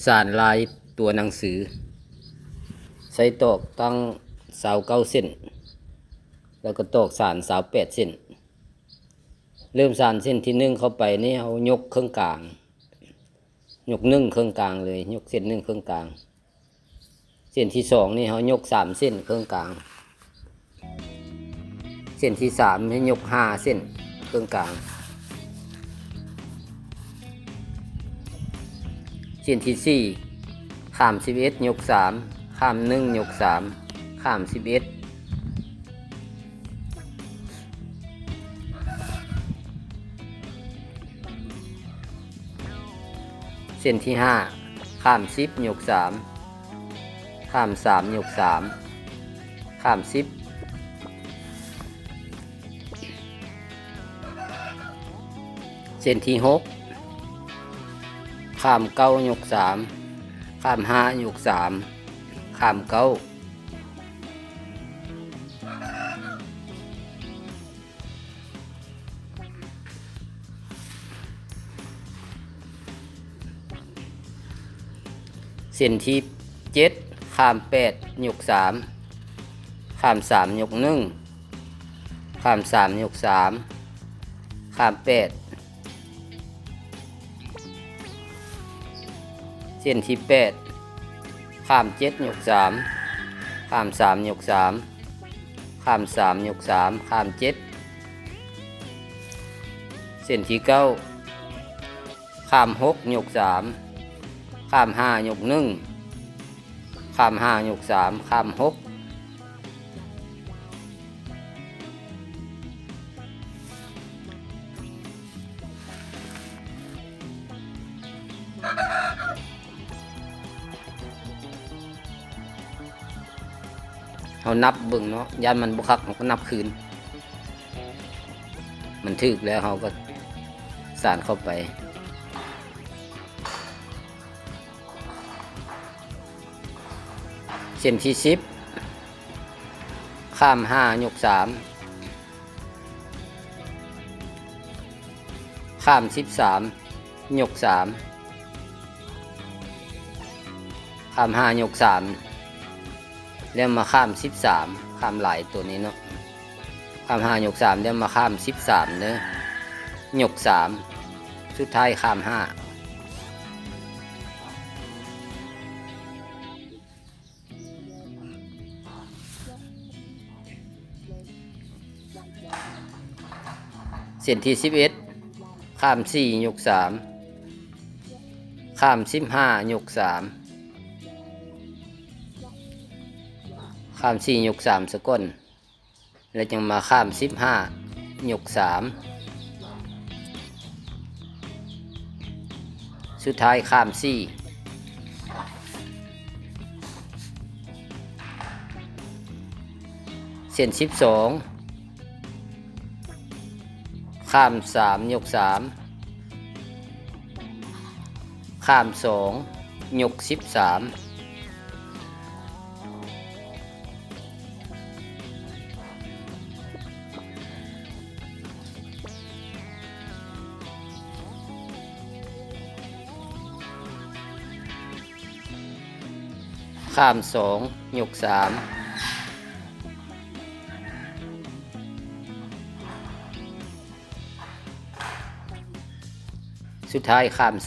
สานลายตัวหนังสือใช้ตอกตั้ง29 เส้นแล้วก็ตอกสาน28 เส้นเริ่มสานเส้นที่1เข้าไปนี่เอายกเครื่องกลางยก1เครื่องกลางเลยยกเส้น1เครื่องกลางเส้นที่2นี่เอายก3เส้นเครื่องกลางเส้นที่3ให้ยก5เส้นเครื่องกลางเส้นที่4ข้าม11ยก3ข้าม1ยก3ข้าม11เส้นที่5ข้าม10ยก3ข้าม3ยก3ข้าม10เส้นที่6ข้าม9ยก3ข้าม5ยก3ข้าม9เส้นที่7ข้าม8ยก3ข้าม3ยก1ข้าม3ยก3ข้าม8เส้นที่8ข้าม7ยก3ข้าม3ยก3ข้าม3ยก3ข้าม7เส้นที่9ข้าม6ยก3ข้าม5ยก1ข้าม5ยก3ข้าม6เขานับเบิ่งเนาะยันมันบุคักเขาก็นับคืนมันถึกแล้วเขาก็สานเข้าไปเส้นที่10ข้าม5ยก3ข้าม13ยก3ข้าม5ยก3แล้วมาข้าม13ข้ามหลายตัวนี้เนาะข้าม5ยก3แล้วมาข้าม13เนอะยก3สุดท้ายข้าม5เส้นที่11ข้าม4ยก3ข้าม15ยก3ข้าม4ยก3สก้นแล้วจึงมาข้าม15ยก3สุดท้ายข้าม4เส้น12ข้าม3ยก3ข้าม2ยก13ข้าม2ยก3สุดท้ายข้าม3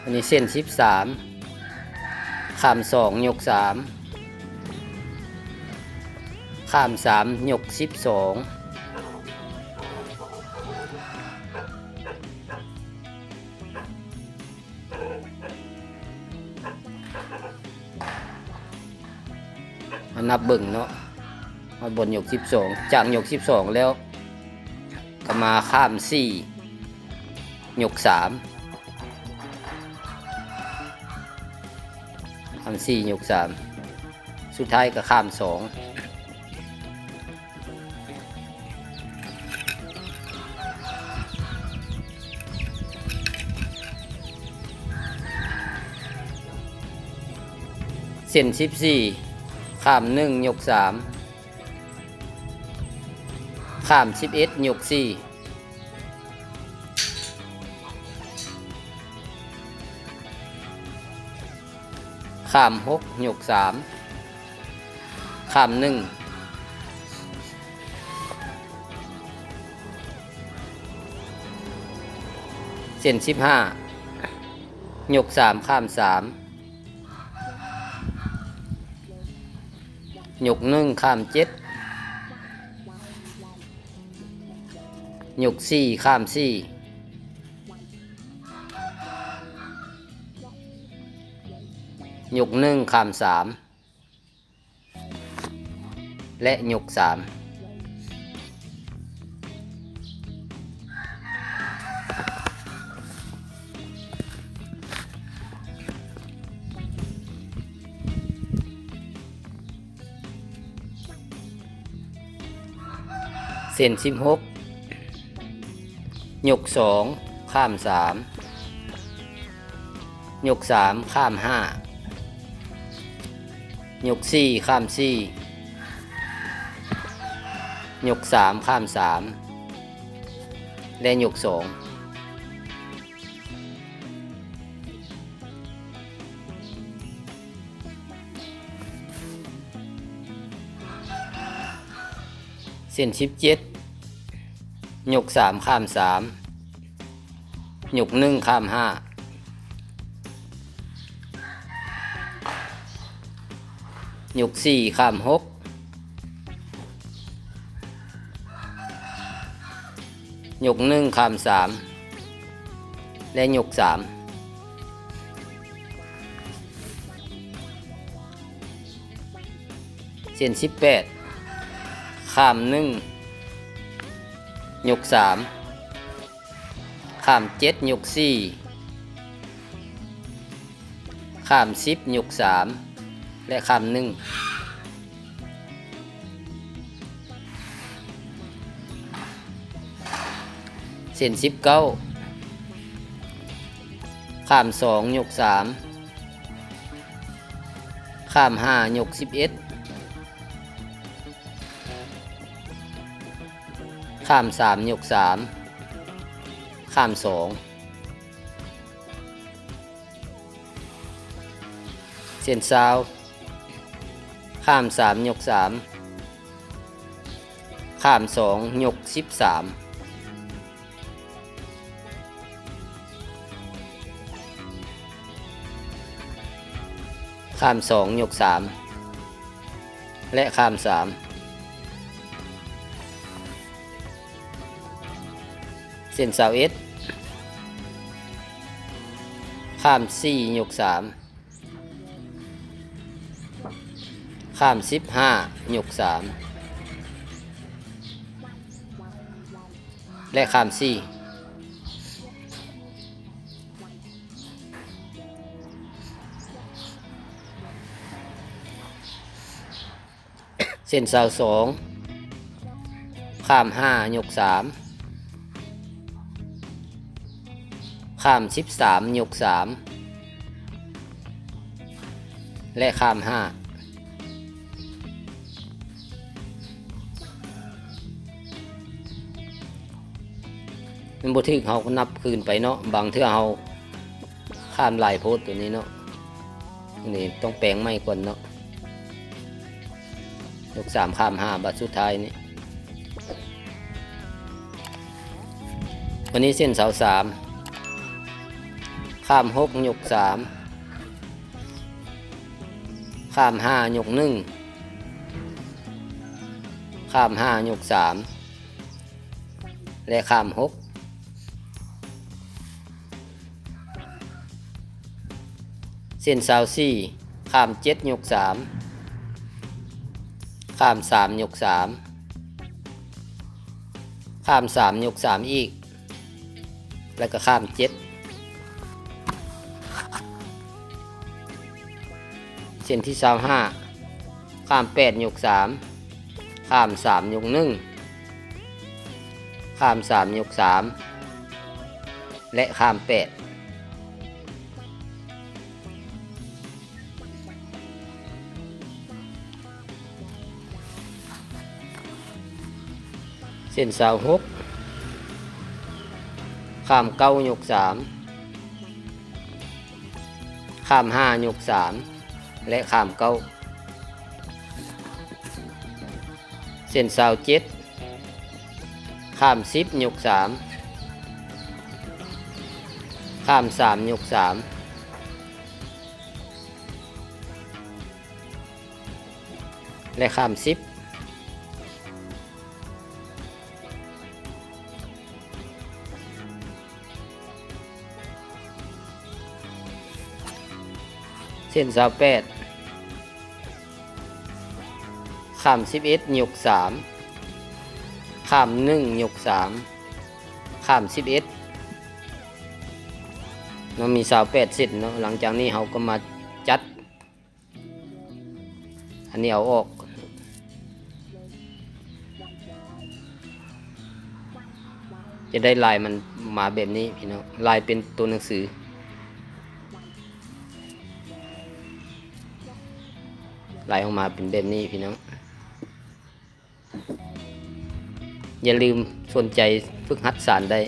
อันนี้เส้น13ข้าม2ยก3ข้าม3ยก12นับเบิ่งเนาะมาบนยก12จากยก12แล้วก็มาข้าม4ยก3ข้าม4ยก3สุดท้ายก็ข้าม2 เส้น14ข้าม1ยก3ข้าม11ยก4ข้าม6ยก3ข้าม1เส้น15ยก3ข้าม3ยก1ข้าม7ยก4ข้าม4ยก1ข้าม3และยก3เส้น16ยก2ข้าม3ยก3ข้าม5ยก4ข้าม4ยก3ข้าม3และยก2เส้น17ยก3ข้าม3ยก1ข้าม5ยก4ข้าม6ยก1ข้าม3และยก3เส้น18ข้าม1ยก3ข้าม7ยก4ข้าม10ยก3และข้าม1เส้น19ข้าม2ยก3ข้าม5ยก11ข้าม3ยก3ข้าม2เส้น20ข้าม3ยก3ข้าม2ยก13ข้าม2ยก3และข้าม3เส้น21ข้าม4ยก3ข้าม15ยก3และข้าม4เส้น22ข้าม5ยก3ข้าม13ยก3และข้าม5มันบ่ถึกเฮาก็นับคืนไปเนาะบางเทื่อเฮาข้ามหลายโพสตัวนี้เนาะนี่ต้องแปลงไม้ก่อนเนาะยก3ข้าม5บัดสุดท้ายนี่วันนี้เส้น23ข้าม6ยก3ข้าม5ยก1ข้าม5ยก3และข้าม6เส้น24ข้าม7ยก3ข้าม3ยก3ข้าม3ยก3อีกแล้วก็ข้าม7เส้นที่25ข้าม8ยก3ข้าม3ยก1ข้าม3ยก3และข้าม8 ส้นเสาหกข้ามเก้ายกสามข้ามห้ายกสามและข้ามเก้าเส้นเสาเจ็ดข้ามสิบยกสามข้ามสามยกสามและข้ามสิบเส้นเสาแปดข้าม11ยกสามข้าม1ยกสามข้าม11เรามีเสา8เส้นเนาะหลังจากนี้เราก็มาจัดอันนี้เอาออกจะได้ลายมันมาแบบนี้พี่น้องลายเป็นตัวหนังสือลายออกมาเป็นแบบนี้พี่น้องอย่าลืมสนใจฝึกหัดสานได้